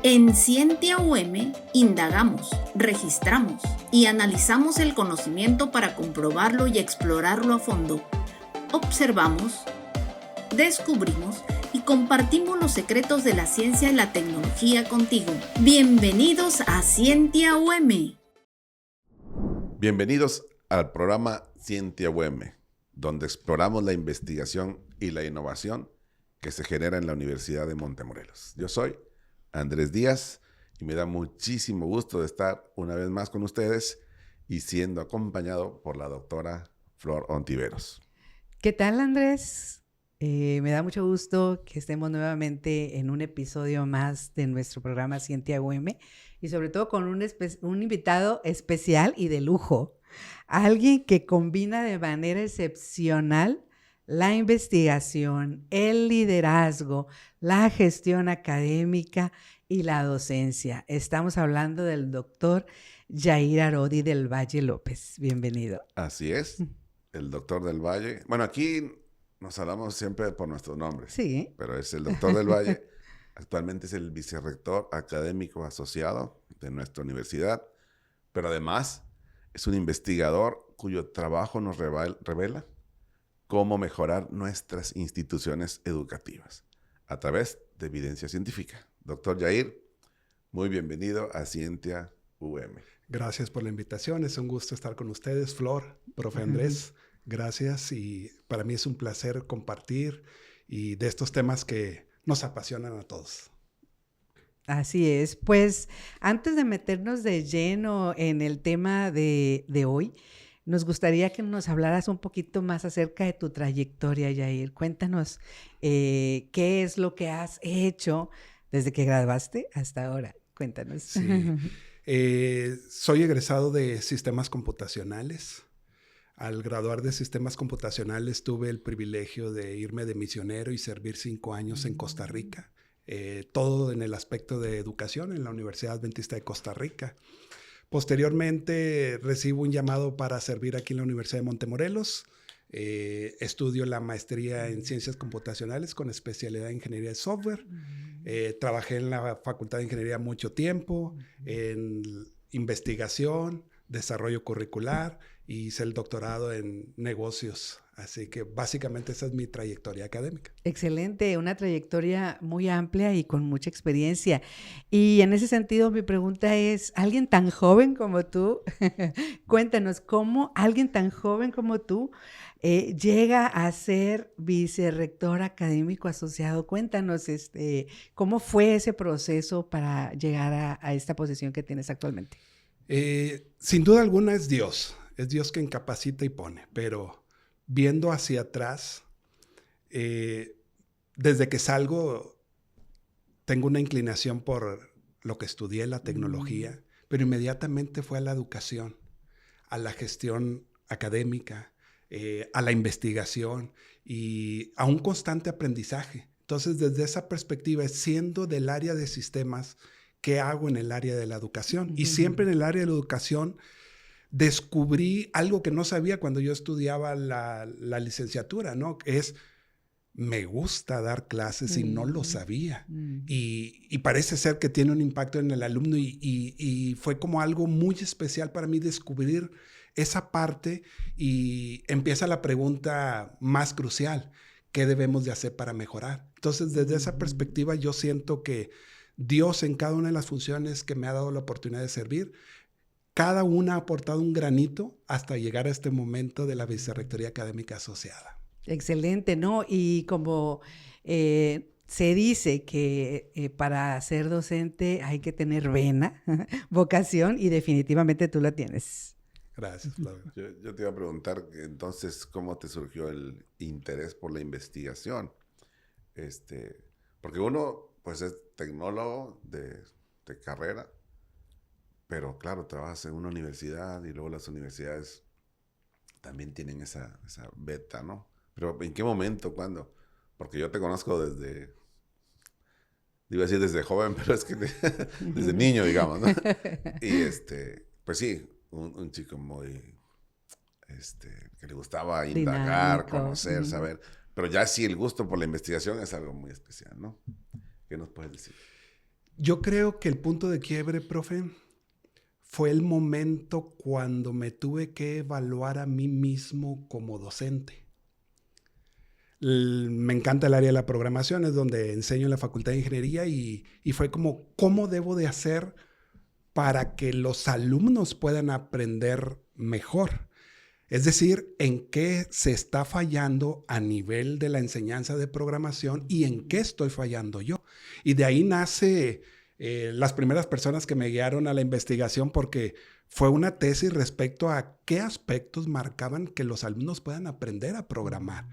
En Scientia UM indagamos, registramos y analizamos el conocimiento para comprobarlo y explorarlo a fondo. Observamos, descubrimos y compartimos los secretos de la ciencia y la tecnología contigo. Bienvenidos a Scientia UM. Bienvenidos al programa Scientia UM, donde exploramos la investigación y la innovación que se genera en la Universidad de Montemorelos. Yo soy Andrés Díaz y me da muchísimo gusto de estar una vez más con ustedes y siendo acompañado por la doctora Flor Ontiveros. ¿Qué tal, Andrés? Me da mucho gusto que estemos nuevamente en un episodio más de nuestro programa Scientia UM y sobre todo con un invitado especial y de lujo, alguien que combina de manera excepcional la investigación, el liderazgo, la gestión académica y la docencia. Estamos hablando del doctor Yair Arodi del Valle López. Bienvenido. Así es, el doctor del Valle. Bueno, aquí nos hablamos siempre por nuestros nombres. Sí. Pero es el doctor del Valle. Actualmente es el vicerrector académico asociado de nuestra universidad. Pero además es un investigador cuyo trabajo nos revela cómo mejorar nuestras instituciones educativas a través de evidencia científica. Doctor Yair, muy bienvenido a Scientia UM. Gracias por la invitación, es un gusto estar con ustedes, Flor, profe Andrés, gracias, y para mí es un placer compartir y de estos temas que nos apasionan a todos. Así es, pues antes de meternos de lleno en el tema de hoy, nos gustaría que nos hablaras un poquito más acerca de tu trayectoria, Yair. Cuéntanos qué es lo que has hecho desde que graduaste hasta ahora. Cuéntanos. Sí. Soy egresado de sistemas computacionales. Al graduar de sistemas computacionales tuve el privilegio de irme de misionero y servir 5 años en Costa Rica. Todo en el aspecto de educación en la Universidad Adventista de Costa Rica. Posteriormente recibo un llamado para servir aquí en la Universidad de Montemorelos. Estudio la maestría en Ciencias Computacionales con especialidad en Ingeniería de Software. Trabajé en la Facultad de Ingeniería mucho tiempo, en investigación, desarrollo curricular y hice el doctorado en negocios. Así que básicamente esa es mi trayectoria académica. Excelente, una trayectoria muy amplia y con mucha experiencia. Y en ese sentido mi pregunta es, alguien tan joven como tú, cuéntanos, ¿cómo alguien tan joven como tú llega a ser vicerrector académico asociado? Cuéntanos, ¿cómo fue ese proceso para llegar a esta posición que tienes actualmente? Sin duda alguna es Dios quien capacita y pone, pero viendo hacia atrás, desde que salgo, tengo una inclinación por lo que estudié, la tecnología, pero inmediatamente fue a la educación, a la gestión académica, a la investigación y a un constante aprendizaje. Entonces, desde esa perspectiva, siendo del área de sistemas, ¿qué hago en el área de la educación? Y siempre en el área de la educación descubrí algo que no sabía cuando yo estudiaba la licenciatura, ¿no? Me gusta dar clases y no lo sabía. Y parece ser que tiene un impacto en el alumno y fue como algo muy especial para mí descubrir esa parte y empieza la pregunta más crucial, ¿qué debemos de hacer para mejorar? Entonces, desde esa perspectiva, yo siento que Dios en cada una de las funciones que me ha dado la oportunidad de servir, cada una ha aportado un granito hasta llegar a este momento de la Vicerrectoría Académica Asociada. Excelente, ¿no? Y como se dice que para ser docente hay que tener vena, vocación, y definitivamente tú la tienes. Gracias, Flavio. Yo te iba a preguntar entonces cómo te surgió el interés por la investigación. Porque uno pues es tecnólogo de carrera, pero claro, trabajas en una universidad y luego las universidades también tienen esa beta, ¿no? Pero ¿en qué momento? ¿Cuándo? Porque yo te conozco desde, iba a decir desde joven, pero es que desde niño, digamos, ¿no? Y pues sí, un chico muy, que le gustaba indagar, dinámico, conocer, saber. Pero ya sí el gusto por la investigación es algo muy especial, ¿no? ¿Qué nos puedes decir? Yo creo que el punto de quiebre, profe, fue el momento cuando me tuve que evaluar a mí mismo como docente. Me encanta el área de la programación, es donde enseño en la Facultad de Ingeniería y fue como, ¿cómo debo de hacer para que los alumnos puedan aprender mejor? Es decir, en qué se está fallando a nivel de la enseñanza de programación y en qué estoy fallando yo. Y de ahí nace las primeras personas que me guiaron a la investigación, porque fue una tesis respecto a qué aspectos marcaban que los alumnos puedan aprender a programar.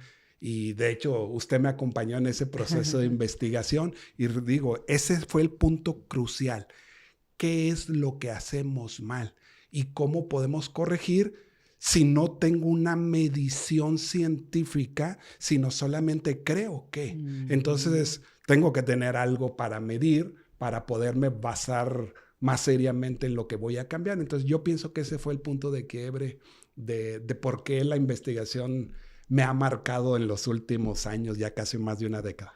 Y de hecho, usted me acompañó en ese proceso de investigación y digo, ese fue el punto crucial. ¿Qué es lo que hacemos mal? ¿Y cómo podemos corregir si no tengo una medición científica, sino solamente creo que? Entonces, tengo que tener algo para medir, para poderme basar más seriamente en lo que voy a cambiar. Entonces, yo pienso que ese fue el punto de quiebre de por qué la investigación me ha marcado en los últimos años, ya casi más de una década.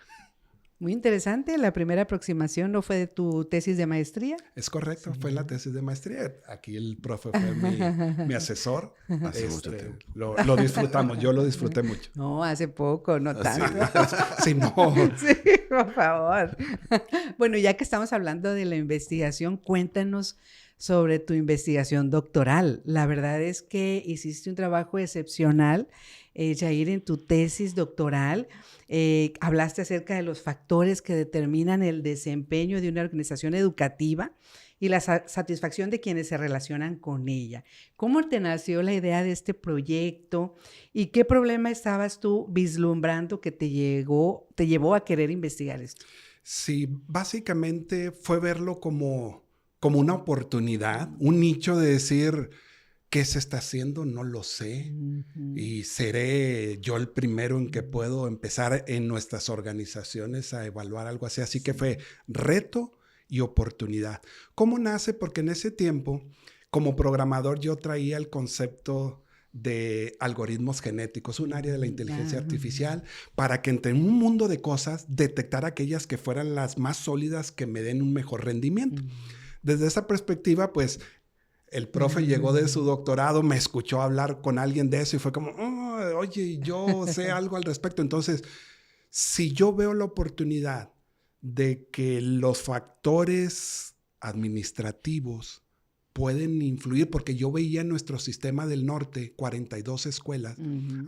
Muy interesante. La primera aproximación no fue de tu tesis de maestría. Es correcto, sí. Fue la tesis de maestría. Aquí el profe fue mi asesor. Hace mucho tiempo. Lo disfrutamos, yo lo disfruté mucho. No, hace poco, no tanto. Sí, no. Sí, por favor. Bueno, ya que estamos hablando de la investigación, cuéntanos sobre tu investigación doctoral. La verdad es que hiciste un trabajo excepcional, Jair, en tu tesis doctoral. Hablaste acerca de los factores que determinan el desempeño de una organización educativa y la satisfacción de quienes se relacionan con ella. ¿Cómo te nació la idea de este proyecto y qué problema estabas tú vislumbrando que te llevó a querer investigar esto? Sí, básicamente fue verlo como una oportunidad, un nicho de decir, ¿qué se está haciendo? No lo sé. Y seré yo el primero en que puedo empezar en nuestras organizaciones a evaluar algo así. Así que fue reto y oportunidad. ¿Cómo nace? Porque en ese tiempo, como programador, yo traía el concepto de algoritmos genéticos, un área de la inteligencia artificial, para que entre un mundo de cosas detectar aquellas que fueran las más sólidas que me den un mejor rendimiento. Desde esa perspectiva, pues, el profe llegó de su doctorado, me escuchó hablar con alguien de eso y fue como, oye, yo sé algo al respecto. Entonces, si yo veo la oportunidad de que los factores administrativos pueden influir, porque yo veía en nuestro sistema del norte 42 escuelas,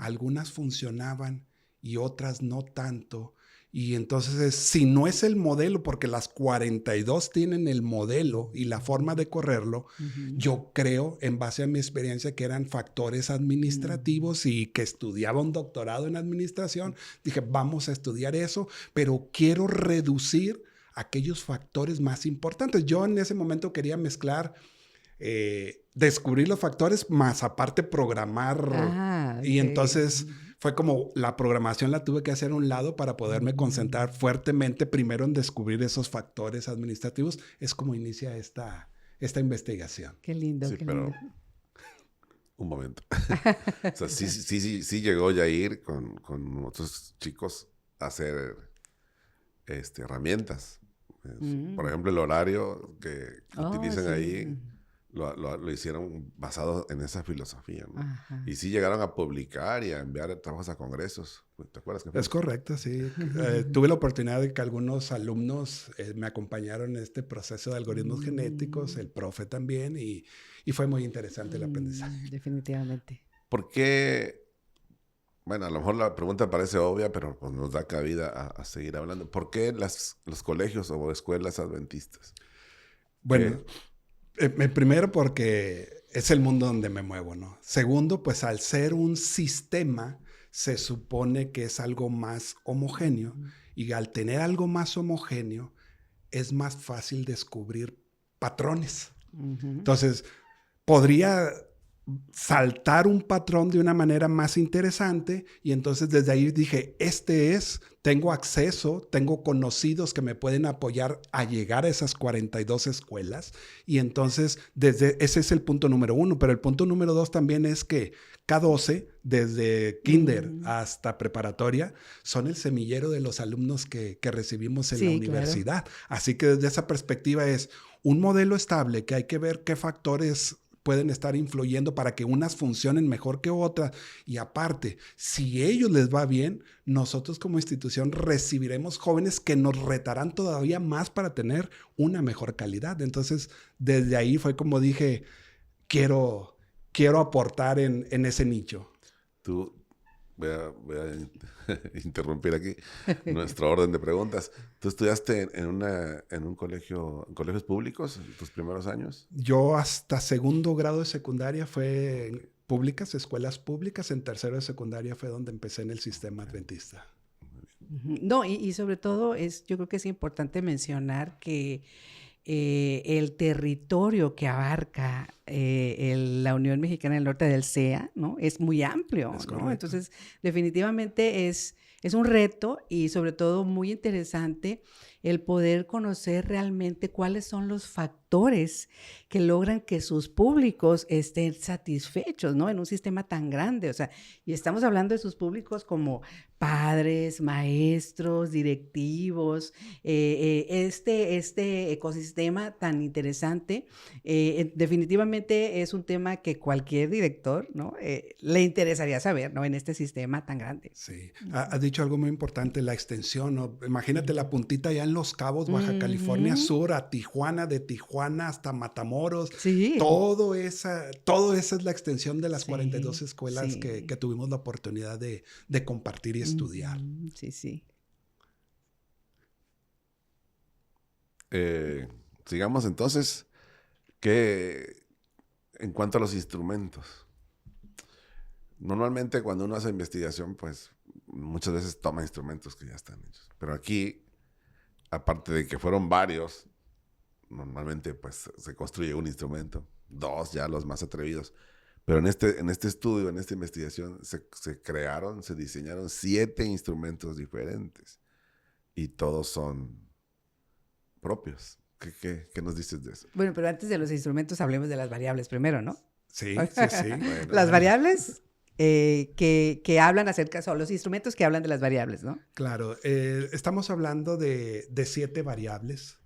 algunas funcionaban y otras no tanto. Y entonces, si no es el modelo, porque las 42 tienen el modelo y la forma de correrlo, yo creo, en base a mi experiencia, que eran factores administrativos y que estudiaba un doctorado en administración. Dije, vamos a estudiar eso, pero quiero reducir aquellos factores más importantes. Yo en ese momento quería mezclar, descubrir los factores, más aparte programar. Y entonces fue como la programación la tuve que hacer a un lado para poderme concentrar fuertemente primero en descubrir esos factores administrativos. Es como inicia esta investigación. Qué lindo, sí, qué pero lindo. Un momento. O sea, sí llegó Jair con otros chicos a hacer herramientas. Por ejemplo, el horario que utilizan ahí lo hicieron basado en esa filosofía, ¿no? Y sí llegaron a publicar y a enviar trabajos a congresos. ¿Te acuerdas? Es correcto, sí. Tuve la oportunidad de que algunos alumnos me acompañaron en este proceso de algoritmos genéticos, el profe también, y fue muy interesante el aprendizaje. Definitivamente. ¿Por qué? Bueno, a lo mejor la pregunta parece obvia, pero pues nos da cabida a seguir hablando. ¿Por qué los colegios o escuelas adventistas? Bueno, primero porque es el mundo donde me muevo, ¿no? Segundo, pues al ser un sistema, se supone que es algo más homogéneo. Y al tener algo más homogéneo, es más fácil descubrir patrones. Entonces, podría saltar un patrón de una manera más interesante, y entonces desde ahí dije, tengo acceso, tengo conocidos que me pueden apoyar a llegar a esas 42 escuelas, y entonces ese es el punto número 1, pero el punto número 2 también es que K12, desde kinder hasta preparatoria, son el semillero de los alumnos que recibimos en la universidad. Claro. Así que desde esa perspectiva es un modelo estable que hay que ver qué factores pueden estar influyendo para que unas funcionen mejor que otras. Y aparte, si a ellos les va bien, nosotros como institución recibiremos jóvenes que nos retarán todavía más para tener una mejor calidad. Entonces, desde ahí fue como dije, quiero aportar en ese nicho. Tú, voy a interrumpir aquí nuestra orden de preguntas. ¿Tú estudiaste en un colegio, en colegios públicos tus primeros años? Yo hasta segundo grado de secundaria fue en públicas, escuelas públicas. En tercero de secundaria fue donde empecé en el sistema adventista. No, y sobre todo yo creo que es importante mencionar que el territorio que abarca la Unión Mexicana del Norte del CEA, ¿no? Es muy amplio, ¿no? Entonces, definitivamente es un reto y sobre todo muy interesante el poder conocer realmente cuáles son los factores que logran que sus públicos estén satisfechos, ¿no? En un sistema tan grande, o sea, y estamos hablando de sus públicos como padres, maestros, directivos, este ecosistema tan interesante, definitivamente es un tema que cualquier director, ¿no? Le interesaría saber, ¿no? En este sistema tan grande. Sí, has dicho algo muy importante, la extensión, ¿no? Imagínate la puntita ya en Los Cabos, Baja California Sur, a Tijuana, de Tijuana hasta Matamoros. Sí. Todo esa es la extensión de las 42 escuelas que tuvimos la oportunidad de compartir y estudiar. Sí, sí. Sigamos entonces, en cuanto a los instrumentos. Normalmente cuando uno hace investigación, pues muchas veces toma instrumentos que ya están hechos. Pero aquí, aparte de que fueron varios, normalmente pues se construye un instrumento, 2 ya los más atrevidos. Pero en este estudio, en esta investigación, se diseñaron 7 instrumentos diferentes y todos son propios. ¿Qué nos dices de eso? Bueno, pero antes de los instrumentos hablemos de las variables primero, ¿no? Sí. Bueno, las variables que hablan son los instrumentos que hablan de las variables, ¿no? Claro, estamos hablando de 7 variables,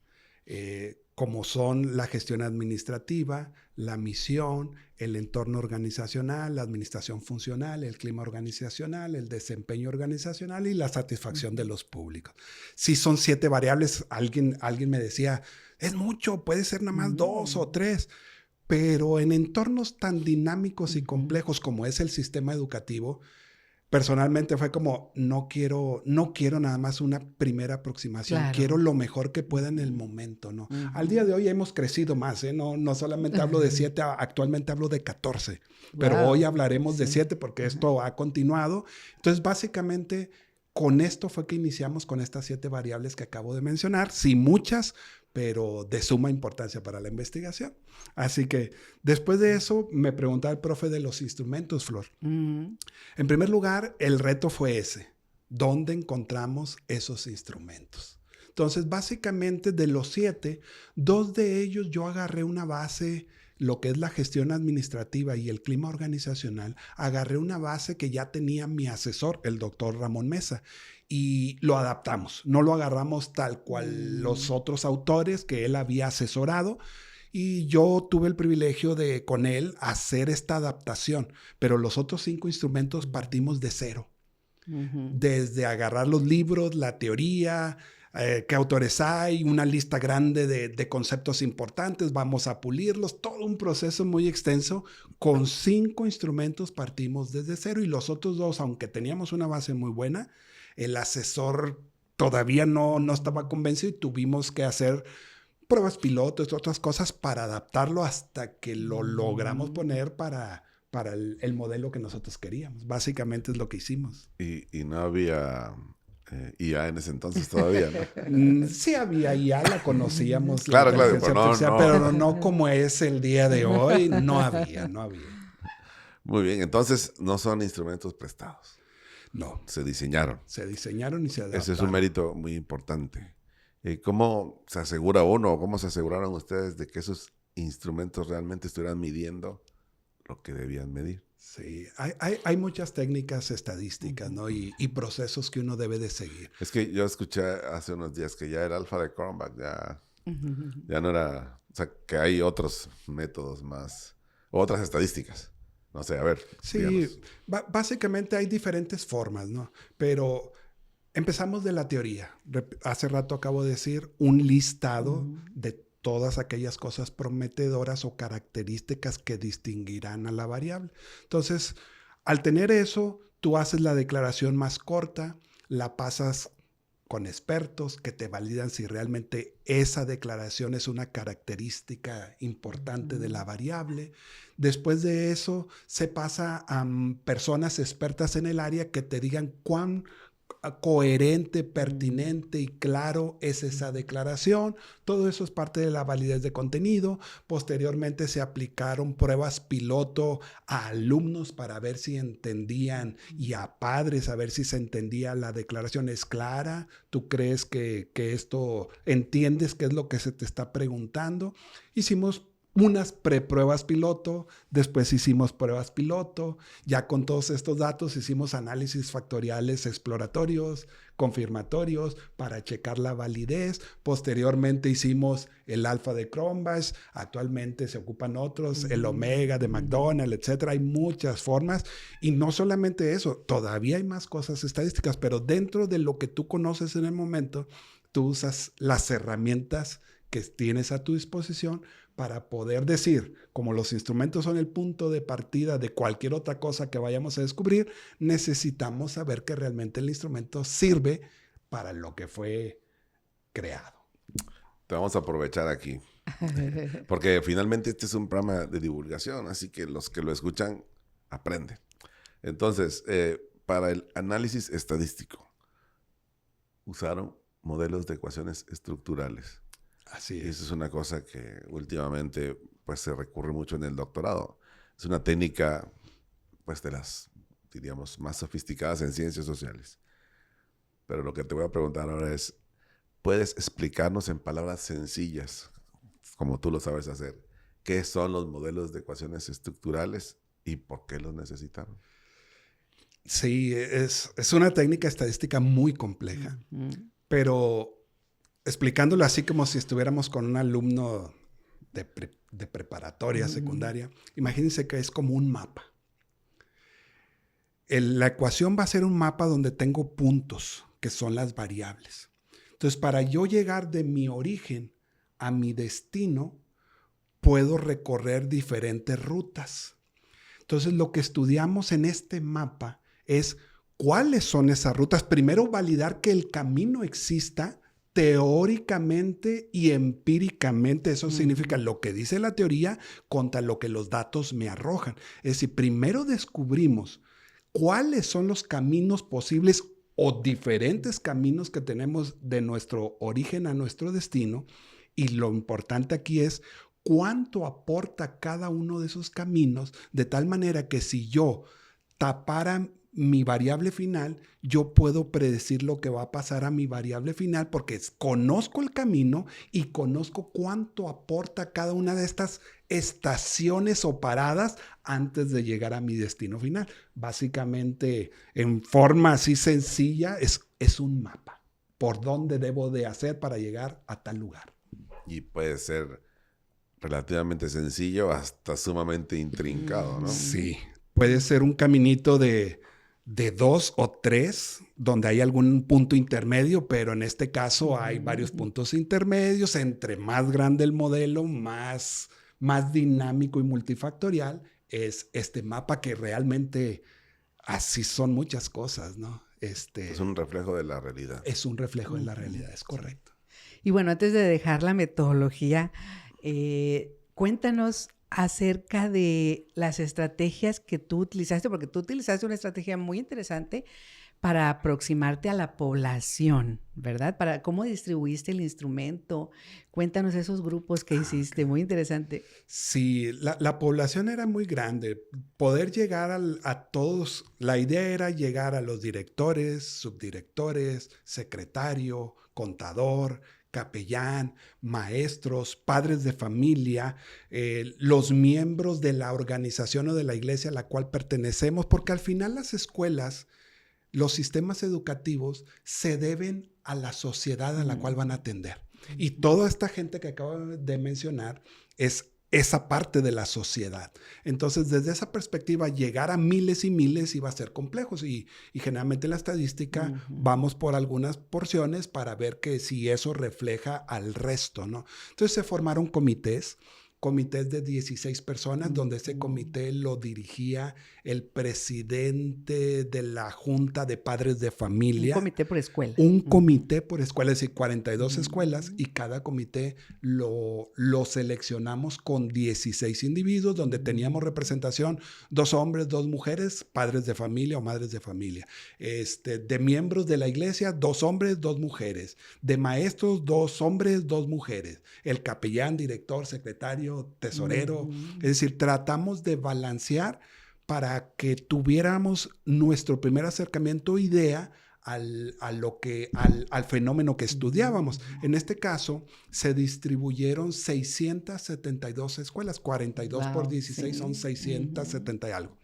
como son la gestión administrativa, la misión, el entorno organizacional, la administración funcional, el clima organizacional, el desempeño organizacional y la satisfacción de los públicos. Si son 7 variables, alguien me decía, es mucho, puede ser nada más 2 o 3, pero en entornos tan dinámicos y complejos como es el sistema educativo, personalmente fue como, no quiero nada más una primera aproximación, claro. Quiero lo mejor que pueda en el momento, ¿no? Al día de hoy hemos crecido más, ¿eh? No solamente hablo de 7, actualmente hablo de 14, pero hoy hablaremos de 7 porque esto ha continuado. Entonces, básicamente, con esto fue que iniciamos con estas 7 variables que acabo de mencionar, sí muchas, pero de suma importancia para la investigación. Así que después de eso me preguntaba el profe de los instrumentos, Flor. En primer lugar, el reto fue ese. ¿Dónde encontramos esos instrumentos? Entonces, básicamente de los 7, 2 de ellos yo agarré una base, lo que es la gestión administrativa y el clima organizacional, agarré una base que ya tenía mi asesor, el doctor Ramón Mesa, y lo adaptamos. No lo agarramos tal cual los otros autores que él había asesorado, y yo tuve el privilegio de, con él, hacer esta adaptación. Pero los otros 5 instrumentos partimos de cero. Desde agarrar los libros, la teoría, qué autores hay, una lista grande de conceptos importantes, vamos a pulirlos, todo un proceso muy extenso. Con 5 instrumentos partimos desde cero, y los otros 2, aunque teníamos una base muy buena, el asesor todavía no estaba convencido y tuvimos que hacer pruebas pilotos y otras cosas para adaptarlo hasta que lo logramos poner para el modelo que nosotros queríamos. Básicamente es lo que hicimos. Y no había IA en ese entonces todavía, ¿no? Sí había IA, la conocíamos. Claro, pero no como es el día de hoy. No había. Muy bien, entonces no son instrumentos prestados, No, se diseñaron. se diseñaron y se adaptaron. Ese es un mérito muy importante. ¿Cómo se asegura uno, o cómo se aseguraron ustedes de que esos instrumentos realmente estuvieran midiendo lo que debían medir? Sí, hay muchas técnicas estadísticas, ¿no? Y procesos que uno debe de seguir. Es que yo escuché hace unos días que ya el alfa de Cronbach ya no era, o sea, que hay otros métodos más, o otras estadísticas. No sé, a ver. Sí, díganos. básicamente hay diferentes formas, ¿no? Pero empezamos de la teoría. Hace rato acabo de decir un listado de todas aquellas cosas prometedoras o características que distinguirán a la variable. Entonces, al tener eso, tú haces la declaración más corta, la pasas con expertos que te validan si realmente esa declaración es una característica importante de la variable. Después de eso, se pasa a personas expertas en el área que te digan cuán coherente, pertinente y claro es esa declaración. Todo eso es parte de la validez de contenido. Posteriormente se aplicaron pruebas piloto a alumnos para ver si entendían y a padres a ver si se entendía la declaración es clara. ¿Tú crees que esto entiendes qué es lo que se te está preguntando? Hicimos unas prepruebas piloto, después hicimos pruebas piloto, ya con todos estos datos hicimos análisis factoriales exploratorios, confirmatorios para checar la validez. Posteriormente hicimos el alfa de Cronbach, actualmente se ocupan otros, el omega de McDonald, etcétera. Hay muchas formas y no solamente eso, todavía hay más cosas estadísticas, pero dentro de lo que tú conoces en el momento, tú usas las herramientas que tienes a tu disposición para poder decir, como los instrumentos son el punto de partida de cualquier otra cosa que vayamos a descubrir, necesitamos saber que realmente el instrumento sirve para lo que fue creado. Te vamos a aprovechar aquí, porque finalmente este es un programa de divulgación, así que los que lo escuchan aprenden. Entonces, para el análisis estadístico, usaron modelos de ecuaciones estructurales. Así Y es. eso es una cosa que últimamente pues se recurre mucho en el doctorado. Es una técnica pues de las, diríamos, más sofisticadas en ciencias sociales. Pero lo que te voy a preguntar ahora es, ¿puedes explicarnos en palabras sencillas, como tú lo sabes hacer, qué son los modelos de ecuaciones estructurales y por qué los necesitaron? Sí, es una técnica estadística muy compleja, pero explicándolo así como si estuviéramos con un alumno de preparatoria, secundaria, imagínense que es como un mapa. La ecuación va a ser un mapa donde tengo puntos, que son las variables. Entonces, para yo llegar de mi origen a mi destino, puedo recorrer diferentes rutas. Entonces, lo que estudiamos en este mapa es cuáles son esas rutas. Primero, validar que el camino exista teóricamente y empíricamente. Eso significa lo que dice la teoría contra lo que los datos me arrojan. Es decir, primero descubrimos cuáles son los caminos posibles o diferentes caminos que tenemos de nuestro origen a nuestro destino. Y lo importante aquí es cuánto aporta cada uno de esos caminos, de tal manera que si yo tapara mi variable final, yo puedo predecir lo que va a pasar a mi variable final porque conozco el camino y conozco cuánto aporta cada una de estas estaciones o paradas antes de llegar a mi destino final. Básicamente, en forma así sencilla, es un mapa. ¿Por dónde debo de hacer para llegar a tal lugar? Y puede ser relativamente sencillo hasta sumamente intrincado, ¿no? Sí, puede ser un caminito de 2 o 3, donde hay algún punto intermedio, pero en este caso hay varios puntos intermedios. Entre más grande el modelo, más dinámico y multifactorial es este mapa, que realmente así son muchas cosas, ¿no? Es un reflejo de la realidad. Es un reflejo de la realidad, es correcto. Y bueno, antes de dejar la metodología, cuéntanos acerca de las estrategias que tú utilizaste, porque tú utilizaste una estrategia muy interesante para aproximarte a la población, ¿verdad? Para cómo distribuiste el instrumento. Cuéntanos esos grupos que hiciste, muy interesante. Sí, la población era muy grande. Poder llegar a todos, la idea era llegar a los directores, subdirectores, secretario, contador, capellán, maestros, padres de familia, los miembros de la organización o de la iglesia a la cual pertenecemos, porque al final las escuelas, los sistemas educativos se deben a la sociedad a la cual van a atender. Y toda esta gente que acabo de mencionar es esa parte de la sociedad. Entonces, desde esa perspectiva, llegar a miles y miles iba a ser complejo. Y generalmente en la estadística vamos por algunas porciones para ver que si eso refleja al resto, ¿no? Entonces, se formaron comités de 16 personas, donde ese comité lo dirigía el presidente de la Junta de Padres de Familia. Un comité por escuela. Un comité por escuela, es decir, 42 escuelas, y cada comité lo seleccionamos con 16 individuos, donde teníamos representación 2 hombres, 2 mujeres, padres de familia o madres de familia. De miembros de la iglesia, 2 hombres, 2 mujeres. De maestros, 2 hombres, 2 mujeres. El capellán, director, secretario, tesorero. Es decir, tratamos de balancear para que tuviéramos nuestro primer acercamiento, idea al fenómeno que estudiábamos. En este caso, se distribuyeron 672 escuelas, 42 por 16 son 670 y algo,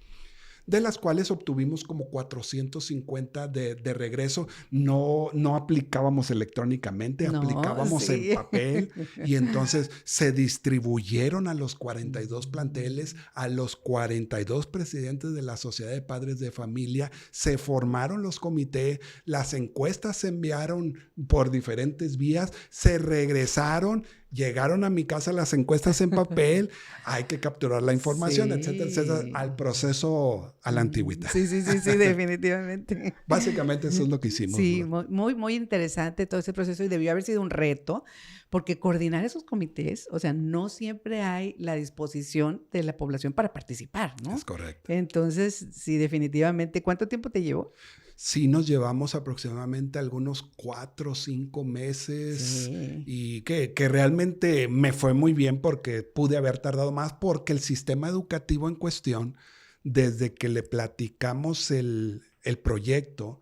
de las cuales obtuvimos como 450 de regreso. No aplicábamos electrónicamente, aplicábamos en papel, y entonces se distribuyeron a los 42 planteles, a los 42 presidentes de la Sociedad de Padres de Familia, se formaron los comités, las encuestas se enviaron por diferentes vías, se regresaron, llegaron a mi casa las encuestas en papel, hay que capturar la información, etcétera, etcétera, al proceso a la antigüedad. Sí, definitivamente. Básicamente eso es lo que hicimos. Sí, muy, muy interesante todo ese proceso, y debió haber sido un reto, porque coordinar esos comités, o sea, no siempre hay la disposición de la población para participar, ¿no? Es correcto. Entonces, sí, definitivamente. ¿Cuánto tiempo te llevó? Sí, nos llevamos aproximadamente algunos 4 o 5 meses, y que realmente me fue muy bien, porque pude haber tardado más, porque el sistema educativo en cuestión, desde que le platicamos el proyecto,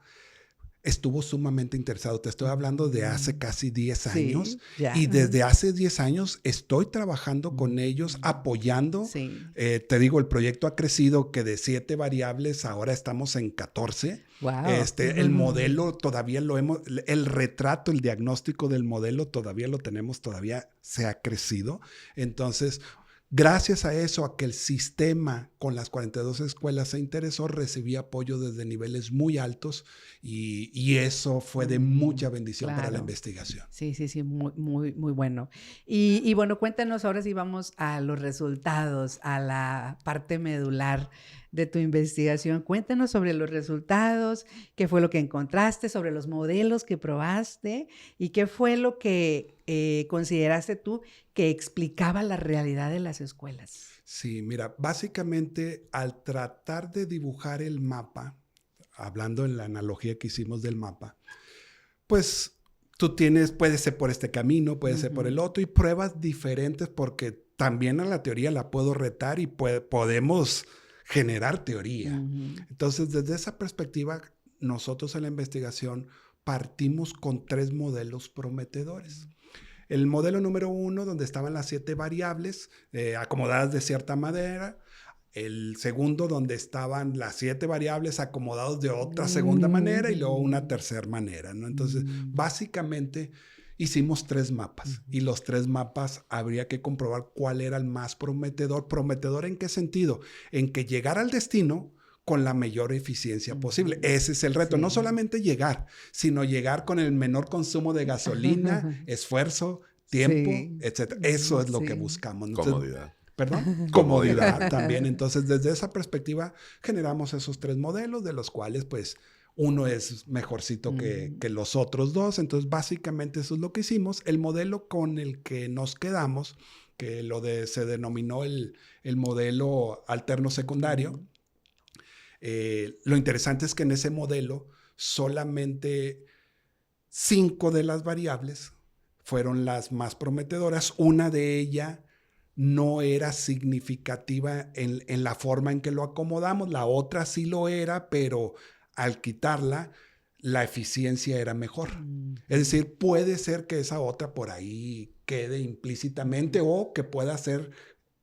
estuvo sumamente interesado. Te estoy hablando de hace casi 10 años. Y desde hace 10 años estoy trabajando con ellos, apoyando. Te digo, el proyecto ha crecido, que de 7 variables ahora estamos en 14. Wow. El modelo todavía el retrato, el diagnóstico del modelo todavía lo tenemos, todavía se ha crecido. Entonces, gracias a eso, a que el sistema con las 42 escuelas se interesó, recibí apoyo desde niveles muy altos, y eso fue de mucha bendición para la investigación. Sí, muy, muy, muy bueno. Y bueno, cuéntanos ahora si vamos a los resultados, a la parte medular de tu investigación. Cuéntanos sobre los resultados, qué fue lo que encontraste, sobre los modelos que probaste, y qué fue lo que consideraste tú que explicaba la realidad de las escuelas. Sí, mira, básicamente al tratar de dibujar el mapa, hablando en la analogía que hicimos del mapa, pues puede ser por este camino, puede ser por el otro, y pruebas diferentes, porque también a la teoría la puedo retar y podemos generar teoría. Entonces, desde esa perspectiva, nosotros en la investigación partimos con 3 modelos prometedores. El modelo número 1, donde estaban las 7 variables acomodadas de cierta manera. El segundo, donde estaban las 7 variables acomodadas de otra segunda manera, y luego una tercera manera, ¿no? Entonces, básicamente hicimos 3 mapas, y los 3 mapas habría que comprobar cuál era el más prometedor. ¿Prometedor en qué sentido? En que llegar al destino con la mayor eficiencia posible. Ese es el reto. No solamente llegar, sino llegar con el menor consumo de gasolina, esfuerzo, tiempo, etc. Eso es lo que buscamos. Entonces, comodidad. ¿Perdón? Comodidad también. Entonces, desde esa perspectiva, generamos esos 3 modelos, de los cuales, pues, uno es mejorcito que los otros 2. Entonces, básicamente eso es lo que hicimos. El modelo con el que nos quedamos, que se denominó el modelo alterno secundario. Lo interesante es que en ese modelo solamente 5 de las variables fueron las más prometedoras. Una de ellas no era significativa en la forma en que lo acomodamos, la otra sí lo era, pero al quitarla, la eficiencia era mejor. Es decir, puede ser que esa otra por ahí quede implícitamente o que pueda ser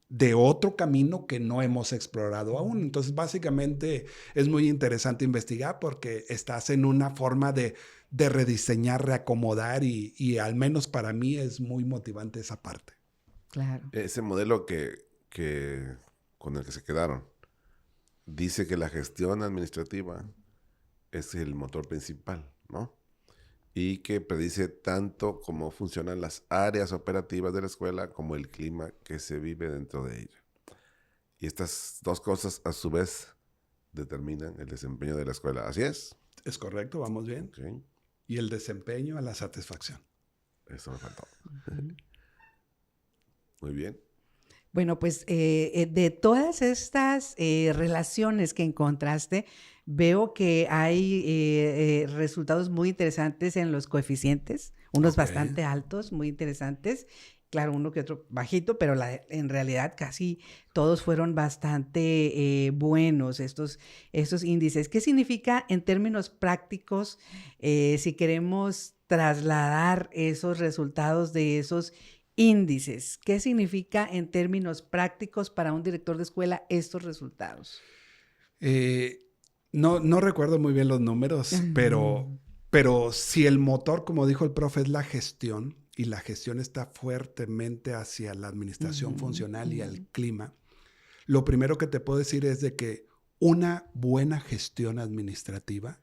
de otro camino que no hemos explorado aún. Entonces, básicamente es muy interesante investigar porque estás en una forma de rediseñar, reacomodar y al menos para mí es muy motivante esa parte. Claro. Ese modelo con el que se quedaron dice que la gestión administrativa es el motor principal, ¿no? Y que predice tanto cómo funcionan las áreas operativas de la escuela como el clima que se vive dentro de ella. Y estas dos cosas a su vez determinan el desempeño de la escuela. ¿Así es? Es correcto, vamos bien. Okay. Y el desempeño a la satisfacción. Eso me faltó. Muy bien. Bueno, pues de todas estas relaciones que encontraste, veo que hay resultados muy interesantes en los coeficientes, unos bastante altos, muy interesantes. Claro, uno que otro bajito, pero en realidad casi todos fueron bastante buenos estos índices. ¿Qué significa en términos prácticos si queremos trasladar esos resultados de esos índices? ¿Qué significa en términos prácticos para un director de escuela estos resultados? No recuerdo muy bien los números, pero si el motor, como dijo el profe, es la gestión, y la gestión está fuertemente hacia la administración funcional y al clima, lo primero que te puedo decir es de que una buena gestión administrativa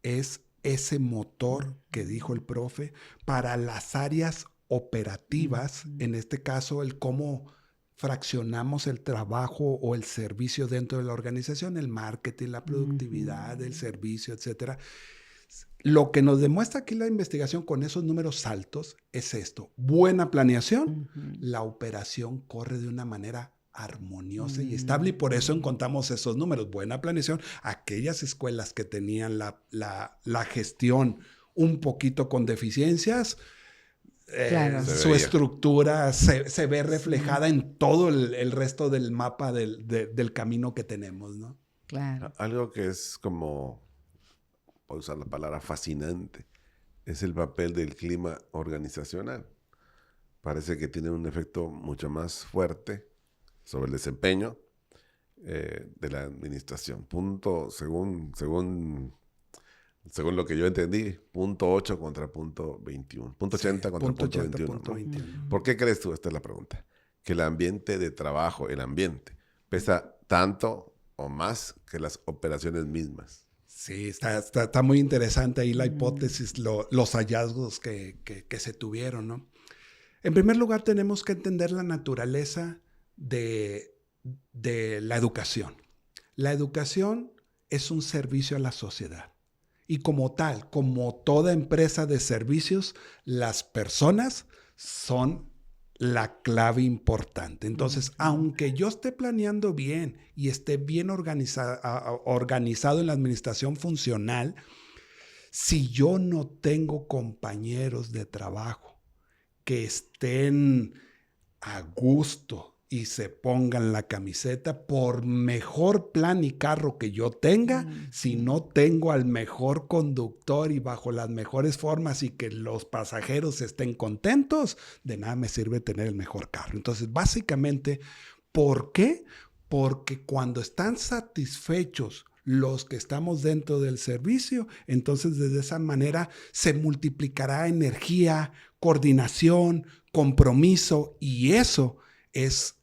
es ese motor que dijo el profe para las áreas operativas, en este caso el cómo fraccionamos el trabajo o el servicio dentro de la organización, el marketing, la productividad, el servicio, etcétera. Lo que nos demuestra aquí la investigación con esos números altos es esto: buena planeación, la operación corre de una manera armoniosa y estable, y por eso encontramos esos números. Buena planeación, aquellas escuelas que tenían la gestión un poquito con deficiencias, claro, su estructura se ve reflejada en todo el resto del mapa del camino que tenemos, ¿no? Claro. Algo que es como, puedo usar la palabra fascinante, es el papel del clima organizacional. Parece que tiene un efecto mucho más fuerte sobre el desempeño de la administración. Según lo que yo entendí, 0.8 contra 0.21. 0.80 contra 0.21. ¿Por qué crees tú? Esta es la pregunta. Que el ambiente de trabajo, el ambiente, pesa tanto o más que las operaciones mismas. Sí, está muy interesante ahí la hipótesis, los hallazgos que se tuvieron, ¿no? En primer lugar, tenemos que entender la naturaleza de la educación. La educación es un servicio a la sociedad. Y como tal, como toda empresa de servicios, las personas son la clave importante. Entonces, aunque yo esté planeando bien y esté bien organizado en la administración funcional, si yo no tengo compañeros de trabajo que estén a gusto y se pongan la camiseta, por mejor plan y carro que yo tenga, si no tengo al mejor conductor y bajo las mejores formas y que los pasajeros estén contentos, de nada me sirve tener el mejor carro. Entonces, básicamente, ¿por qué? Porque cuando están satisfechos los que estamos dentro del servicio, entonces de esa manera se multiplicará energía, coordinación, compromiso, y eso es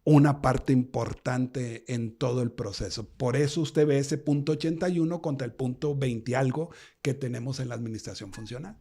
una parte importante en todo el proceso. Por eso usted ve ese 0.81 contra el 0.20 algo que tenemos en la administración funcional.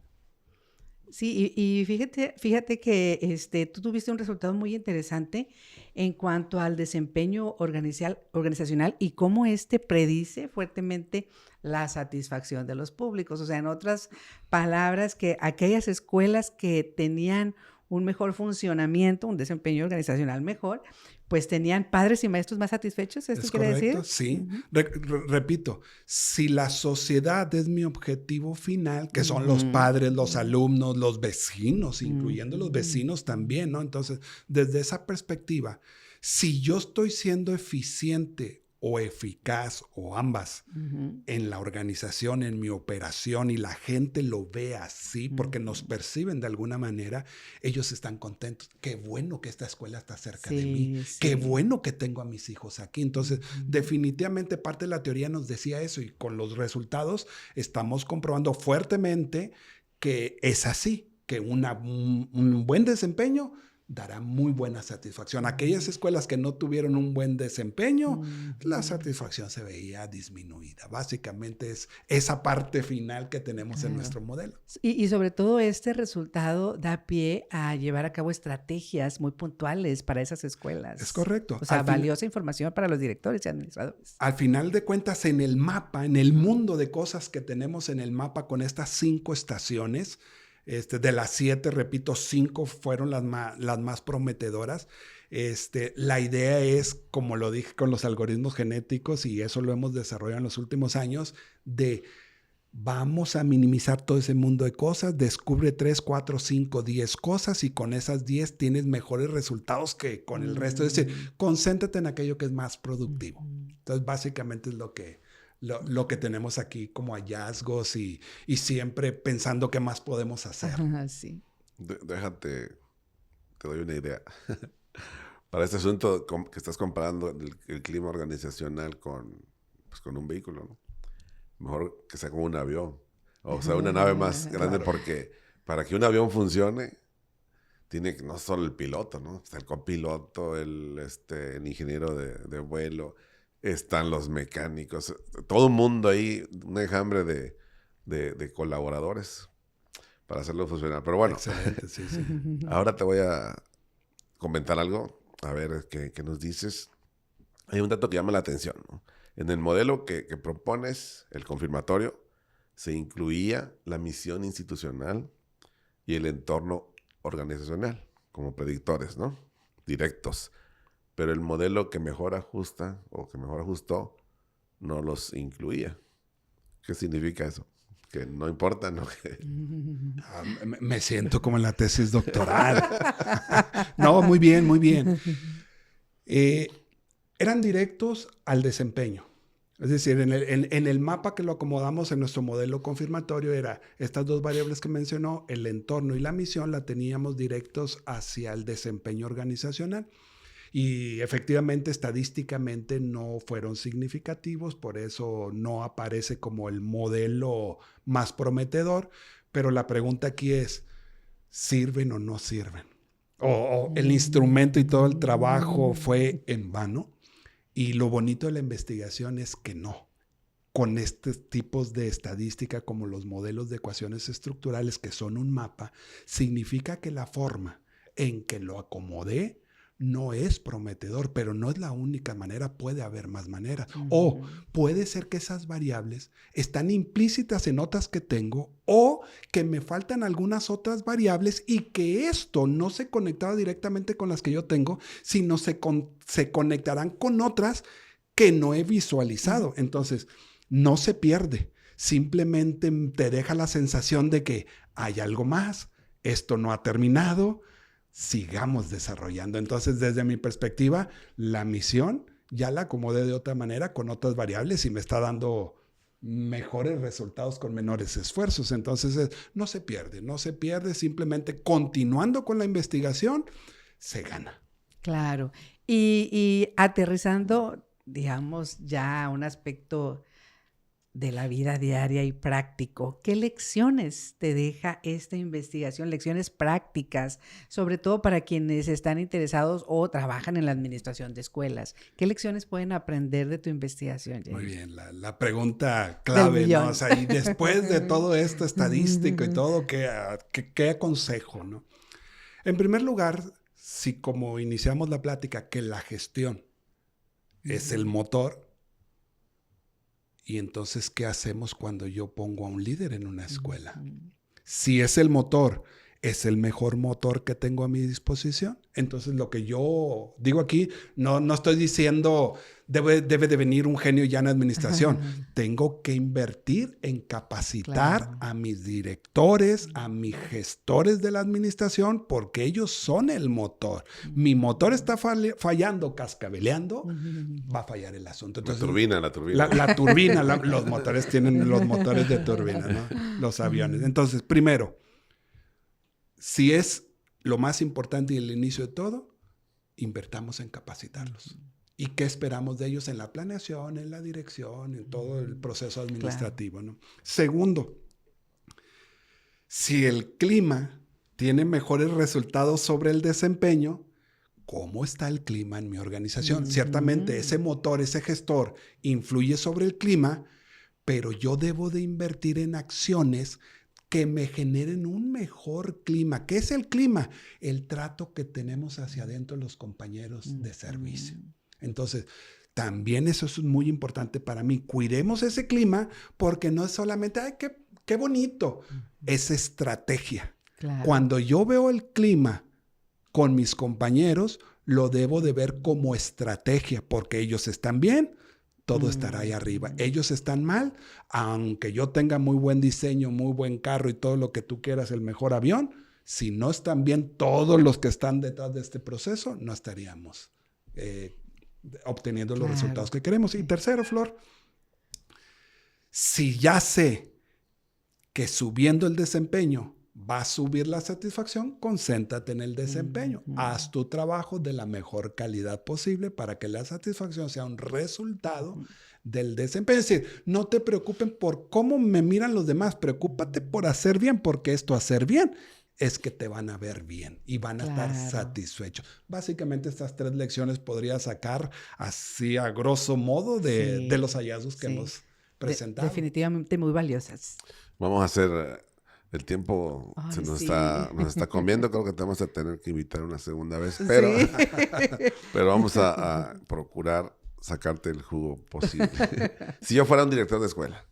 Sí, y fíjate que tú tuviste un resultado muy interesante en cuanto al desempeño organizacional y cómo predice fuertemente la satisfacción de los públicos. O sea, en otras palabras, que aquellas escuelas que tenían un mejor funcionamiento, un desempeño organizacional mejor, pues tenían padres y maestros más satisfechos, ¿esto quiere decir? Sí. Uh-huh. Repito, si la sociedad es mi objetivo final, que son los padres, los alumnos, los vecinos, incluyendo los vecinos también, ¿no? Entonces, desde esa perspectiva, si yo estoy siendo eficiente o eficaz, o ambas, en la organización, en mi operación, y la gente lo ve así, porque nos perciben de alguna manera, ellos están contentos. Qué bueno que esta escuela está cerca de mí. Sí. Qué bueno que tengo a mis hijos aquí. Entonces, definitivamente parte de la teoría nos decía eso, y con los resultados estamos comprobando fuertemente que es así, que un buen desempeño dará muy buena satisfacción. Aquellas escuelas que no tuvieron un buen desempeño, la satisfacción se veía disminuida. Básicamente es esa parte final que tenemos en nuestro modelo. Y sobre todo este resultado da pie a llevar a cabo estrategias muy puntuales para esas escuelas. Es correcto. O sea, valiosa información para los directores y administradores. Al final de cuentas, en el mapa, en el mundo de cosas que tenemos en el mapa con estas 5 estaciones, de las 7, repito, 5 fueron las más prometedoras. La idea es, como lo dije con los algoritmos genéticos, y eso lo hemos desarrollado en los últimos años, de vamos a minimizar todo ese mundo de cosas, descubre 3, 4, 5, 10 cosas, y con esas 10 tienes mejores resultados que con el resto. Es decir, concéntrate en aquello que es más productivo. Entonces, básicamente es lo que tenemos aquí como hallazgos, y siempre pensando qué más podemos hacer. Sí. Déjate, te doy una idea. Para este asunto que estás comparando el clima organizacional con un vehículo, ¿no? Mejor que sea como un avión. O sea, una nave más grande, porque para que un avión funcione, tiene no solo el piloto, ¿no? Está el copiloto, el ingeniero de vuelo, están los mecánicos, todo el mundo ahí, un enjambre de colaboradores para hacerlo funcionar. Pero bueno, excelente, sí. Ahora te voy a comentar algo, a ver qué nos dices. Hay un dato que llama la atención, ¿no? En el modelo que propones, el confirmatorio, se incluía la misión institucional y el entorno organizacional como predictores, ¿no? Directos. Pero el modelo que mejor ajusta o que mejor ajustó no los incluía. ¿Qué significa eso? Que no importa, ¿no? Me siento como en la tesis doctoral. No, muy bien, muy bien. Eran directos al desempeño. Es decir, en el mapa que lo acomodamos en nuestro modelo confirmatorio, era estas 2 variables que mencionó, el entorno y la misión, la teníamos directos hacia el desempeño organizacional. Y efectivamente, estadísticamente no fueron significativos, por eso no aparece como el modelo más prometedor. Pero la pregunta aquí es, ¿sirven o no sirven? ¿O el instrumento y todo el trabajo fue en vano? Y lo bonito de la investigación es que no. Con estos tipos de estadística, como los modelos de ecuaciones estructurales, que son un mapa, significa que la forma en que lo acomodé no es prometedor, pero no es la única manera, puede haber más maneras. O puede ser que esas variables están implícitas en otras que tengo, o que me faltan algunas otras variables y que esto no se conectaba directamente con las que yo tengo, sino se conectarán con otras que no he visualizado. Entonces, no se pierde, simplemente te deja la sensación de que hay algo más, esto no ha terminado, sigamos desarrollando. Entonces, desde mi perspectiva, la misión ya la acomodé de otra manera con otras variables y me está dando mejores resultados con menores esfuerzos. Entonces, no se pierde, simplemente continuando con la investigación, se gana. Claro. Y aterrizando, digamos, ya a un aspecto de la vida diaria y práctico, ¿qué lecciones te deja esta investigación? Lecciones prácticas, sobre todo para quienes están interesados o trabajan en la administración de escuelas. ¿Qué lecciones pueden aprender de tu investigación, Jerry? Muy bien, la pregunta clave, ¿no? O sea, y después de todo esto estadístico y todo, ¿qué aconsejo, no? En primer lugar, si como iniciamos la plática, que la gestión es el motor, y entonces, ¿qué hacemos cuando yo pongo a un líder en una escuela? Si es el motor, es el mejor motor que tengo a mi disposición. Entonces, lo que yo digo aquí, no estoy diciendo debe de venir un genio ya en administración. Tengo que invertir en capacitar a mis directores, a mis gestores de la administración, porque ellos son el motor. Mi motor está fallando, cascabeleando, va a fallar el asunto. Entonces, la turbina, los motores tienen los motores de turbina, ¿no? Los aviones. Entonces, primero, si es lo más importante y el inicio de todo, invertamos en capacitarlos. ¿Y qué esperamos de ellos en la planeación, en la dirección, en todo el proceso administrativo, ¿no? Segundo, si el clima tiene mejores resultados sobre el desempeño, ¿cómo está el clima en mi organización? Ciertamente ese motor, ese gestor influye sobre el clima, pero yo debo de invertir en acciones que me generen un mejor clima. ¿Qué es el clima? El trato que tenemos hacia adentro los compañeros de servicio. Entonces, también eso es muy importante para mí. Cuidemos ese clima porque no es solamente, ¡ay, qué bonito! Es estrategia. Claro. Cuando yo veo el clima con mis compañeros, lo debo de ver como estrategia porque ellos están bien, todo estará ahí arriba. Ellos están mal, aunque yo tenga muy buen diseño, muy buen carro y todo lo que tú quieras, el mejor avión, si no están bien todos los que están detrás de este proceso, no estaríamos obteniendo los resultados que queremos. Y tercero, Flor, si ya sé que subiendo el desempeño va a subir la satisfacción, concéntrate en el desempeño. Haz tu trabajo de la mejor calidad posible para que la satisfacción sea un resultado del desempeño. Es decir, no te preocupen por cómo me miran los demás, preocúpate por hacer bien, porque esto hacer bien es que te van a ver bien y van a estar satisfechos. Básicamente estas 3 lecciones podría sacar así a grosso modo de los hallazgos que hemos presentado. Definitivamente muy valiosas. Vamos a hacer... El tiempo nos está comiendo. Creo que te vamos a tener que invitar una segunda vez. Pero, pero vamos a procurar sacarte el jugo posible. Si yo fuera un director de escuela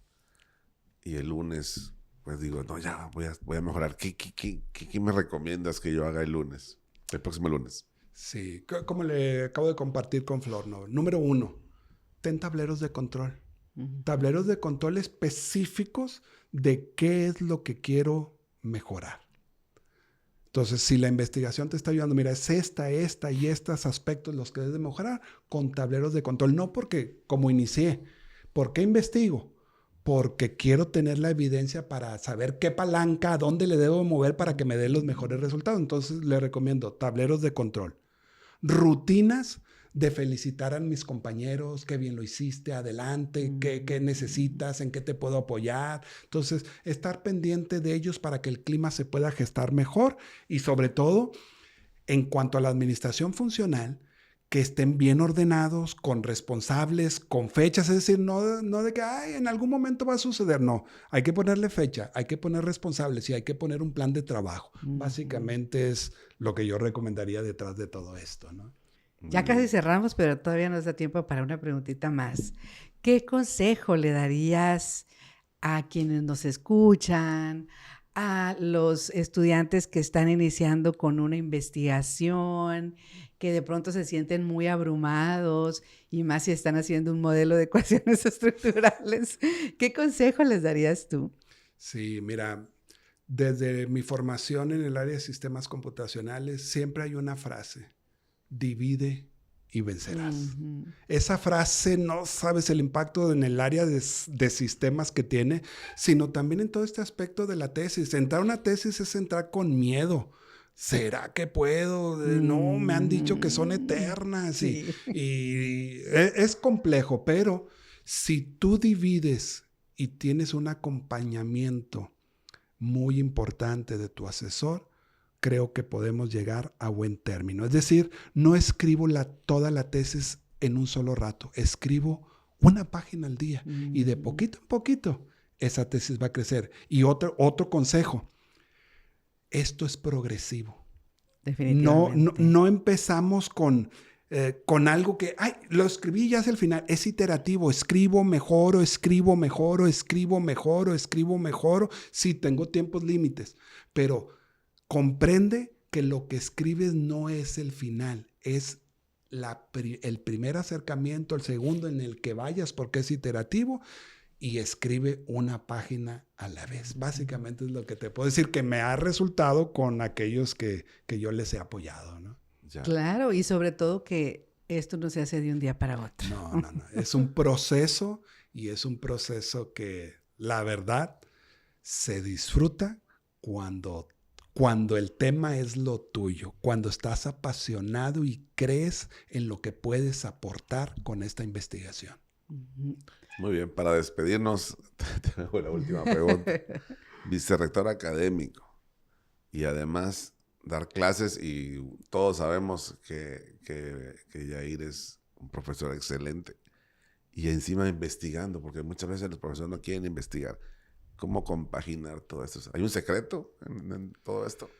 y el lunes, pues digo, no, ya voy a mejorar. ¿Qué me recomiendas que yo haga el lunes? El próximo lunes. Sí, como le acabo de compartir con Flor, ¿no? Número 1, ten tableros de control. Tableros de control específicos de qué es lo que quiero mejorar. Entonces, si la investigación te está ayudando, mira, es esta y estos aspectos los que debes de mejorar con tableros de control. No porque, como inicié, ¿por qué investigo? Porque quiero tener la evidencia para saber qué palanca, a dónde le debo mover para que me dé los mejores resultados. Entonces, le recomiendo tableros de control. Rutinas de felicitar a mis compañeros, qué bien lo hiciste, adelante, qué necesitas, en qué te puedo apoyar. Entonces, estar pendiente de ellos para que el clima se pueda gestar mejor y sobre todo, en cuanto a la administración funcional, que estén bien ordenados, con responsables, con fechas, es decir, no de que en algún momento va a suceder, no, hay que ponerle fecha, hay que poner responsables y hay que poner un plan de trabajo. Básicamente es lo que yo recomendaría detrás de todo esto, ¿no? Ya casi cerramos, pero todavía nos da tiempo para una preguntita más. ¿Qué consejo le darías a quienes nos escuchan, a los estudiantes que están iniciando con una investigación, que de pronto se sienten muy abrumados y más si están haciendo un modelo de ecuaciones estructurales? ¿Qué consejo les darías tú? Sí, mira, desde mi formación en el área de sistemas computacionales siempre hay una frase: divide y vencerás. Esa frase no sabes el impacto en el área de sistemas que tiene, sino también en todo este aspecto de la tesis. Entrar a una tesis es entrar con miedo. ¿Será que puedo? No, me han dicho que son eternas. Sí. Y es complejo, pero si tú divides y tienes un acompañamiento muy importante de tu asesor, creo que podemos llegar a buen término. Es decir, no escribo toda la tesis en un solo rato. Escribo una página al día y de poquito en poquito esa tesis va a crecer. Y otro consejo, esto es progresivo. Definitivamente. No empezamos con algo que, lo escribí y ya es el final. Es iterativo. Escribo, mejoro, escribo, mejoro, escribo, mejoro, escribo, mejoro. Sí, tengo tiempos límites, pero comprende que lo que escribes no es el final, es el primer acercamiento, el segundo en el que vayas porque es iterativo, y escribe una página a la vez. Básicamente es lo que te puedo decir que me ha resultado con aquellos que yo les he apoyado, ¿no? Ya. Claro, y sobre todo que esto no se hace de un día para otro. No. Es un proceso, y es un proceso que, la verdad, se disfruta cuando el tema es lo tuyo, cuando estás apasionado y crees en lo que puedes aportar con esta investigación. Muy bien, para despedirnos, te hago la última pregunta. Vicerrector académico y además dar clases, y todos sabemos que Yair es un profesor excelente y encima investigando, porque muchas veces los profesores no quieren investigar. ¿Cómo compaginar todo esto? ¿Hay un secreto en todo esto?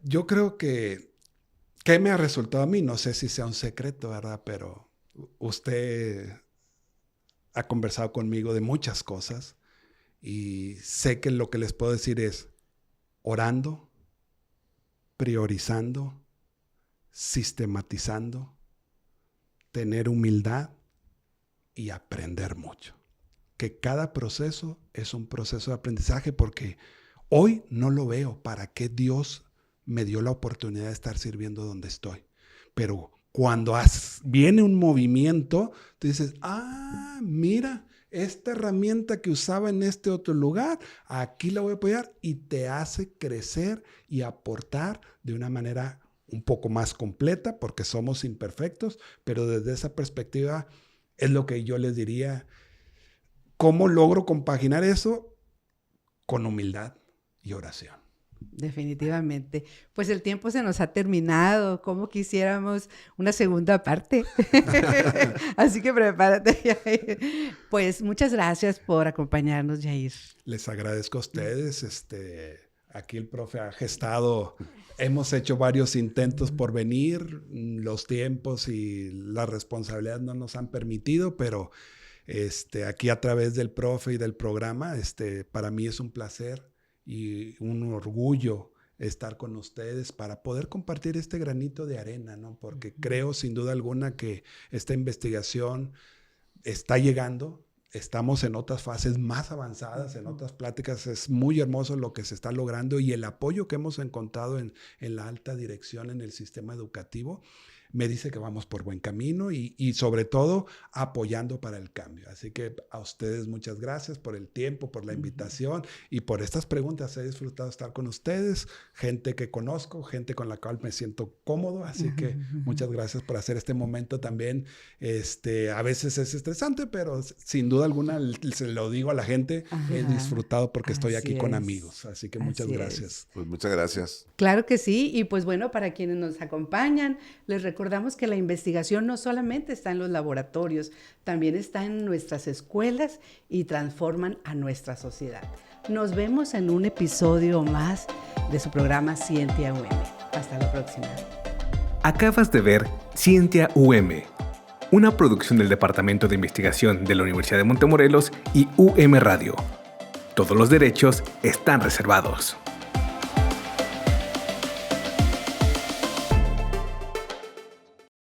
Yo creo que ¿qué me ha resultado a mí? No sé si sea un secreto, ¿verdad? Pero usted ha conversado conmigo de muchas cosas y sé que lo que les puedo decir es orando, priorizando, sistematizando, tener humildad y aprender mucho. Que cada proceso es un proceso de aprendizaje, porque hoy no lo veo para qué Dios me dio la oportunidad de estar sirviendo donde estoy. Pero cuando viene un movimiento, tú dices, mira, esta herramienta que usaba en este otro lugar, aquí la voy a apoyar, y te hace crecer y aportar de una manera un poco más completa, porque somos imperfectos, pero desde esa perspectiva es lo que yo les diría. ¿Cómo logro compaginar eso? Con humildad y oración. Definitivamente. Pues el tiempo se nos ha terminado. ¿Cómo quisiéramos una segunda parte? Así que prepárate, Yair. Pues muchas gracias por acompañarnos, Yair. Les agradezco a ustedes. Aquí el profe ha gestado. Hemos hecho varios intentos por venir. Los tiempos y las responsabilidades no nos han permitido, pero aquí a través del profe y del programa, para mí es un placer y un orgullo estar con ustedes para poder compartir este granito de arena, ¿no? Porque creo sin duda alguna que esta investigación está llegando. Estamos en otras fases más avanzadas, en otras pláticas. Es muy hermoso lo que se está logrando, y el apoyo que hemos encontrado en la alta dirección en el sistema educativo me dice que vamos por buen camino y sobre todo apoyando para el cambio. Así que a ustedes muchas gracias por el tiempo, por la invitación y por estas preguntas. He disfrutado estar con ustedes, gente que conozco, gente con la cual me siento cómodo. Así que muchas gracias por hacer este momento también. A veces es estresante, pero sin duda alguna se lo digo a la gente, he disfrutado porque estoy aquí con amigos. Así que muchas gracias. Pues muchas gracias. Claro que sí. Y pues bueno, para quienes nos acompañan, les recordamos que la investigación no solamente está en los laboratorios, también está en nuestras escuelas y transforman a nuestra sociedad. Nos vemos en un episodio más de su programa Scientia UM. Hasta la próxima. Acabas de ver Scientia UM, una producción del Departamento de Investigación de la Universidad de Montemorelos y UM Radio. Todos los derechos están reservados.